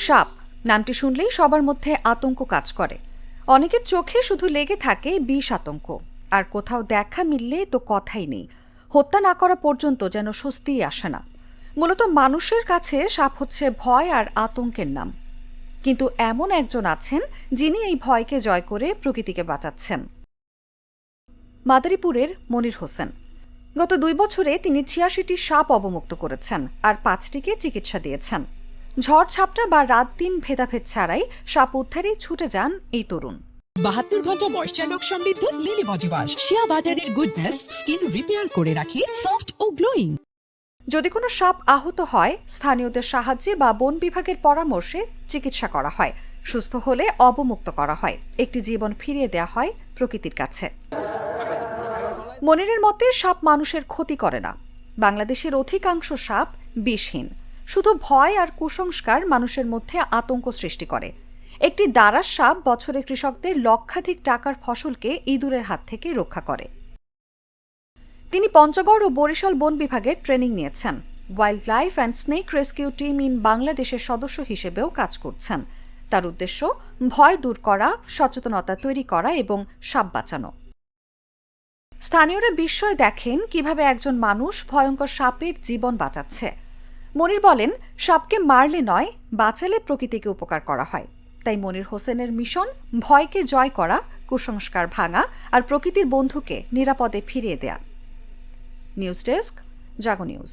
সাপ নামটি শুনলেই সবার মধ্যে আতঙ্ক কাজ করে। অনেকের চোখে শুধু লেগে থাকে বিষ আতঙ্ক, আর কোথাও দেখা মিললে তো কথাই নেই। হত্যা না করা পর্যন্ত যেন স্বস্তিই আসে না। মূলত মানুষের কাছে সাপ হচ্ছে ভয় আর আতঙ্কের নাম। কিন্তু এমন একজন আছেন যিনি এই ভয়কে জয় করে প্রকৃতিকে বাঁচাচ্ছেন। মাদারীপুরের মনির হোসেন। গত 2 বছরে তিনি ৮৬টি সাপ অবমুক্ত করেছেন আর 5টিকে চিকিৎসা দিয়েছেন। ঝড় ঝাপটা বা রাত দিন ভেদাভেদ ছাড়াই সাপ উদ্ধারে ছুটে যান এই তরুণ। 72 ঘন্টা ময়েশ্চার লক সমৃদ্ধ লিলি বডি ওয়াশ শিয়া বাটারের গুডনেস স্কিন রিপেয়ার করে রাখে সফট ও গ্লোয়িং। যদি কোনো সাপ আহত হয়, স্থানীয়দের সাহায্যে বা বন বিভাগের পরামর্শে চিকিৎসা করা হয়। সুস্থ হলে অবমুক্ত করা হয়, একটি জীবন ফিরিয়ে দেওয়া হয় প্রকৃতির কাছে। মনিরের মতে সাপ মানুষের ক্ষতি করে না। বাংলাদেশের অধিকাংশ সাপ বিষহীন, শুধু ভয় আর কুসংস্কার মানুষের মধ্যে আতঙ্ক সৃষ্টি করে। একটি দারাস সাপ বছরে কৃষকদের লক্ষাধিক টাকার ফসলকে ইঁদুরের হাত থেকে রক্ষা করে। তিনি পঞ্চগড় ও বরিশাল বন বিভাগের ট্রেনিং নিয়েছেন। Wild life and snake rescue team in বাংলাদেশের সদস্য হিসেবেও কাজ করছেন। তার উদ্দেশ্য ভয় দূর করা, সচেতনতা তৈরি করা এবং সাপ বাঁচানো। স্থানীয়রা বিস্ময় দেখেন কিভাবে একজন মানুষ ভয়ঙ্কর সাপের জীবন বাঁচাচ্ছে। মনির বলেন, সাপকে মারলে নয়, বাঁচালে প্রকৃতিকে উপকার করা হয়। তাই মনির হোসেনের মিশন ভয়কে জয় করা, কুসংস্কার ভাঙা আর প্রকৃতির বন্ধুকে নিরাপদে ফিরিয়ে দেয়া। নিউজ ডেস্ক, জাগো নিউজ।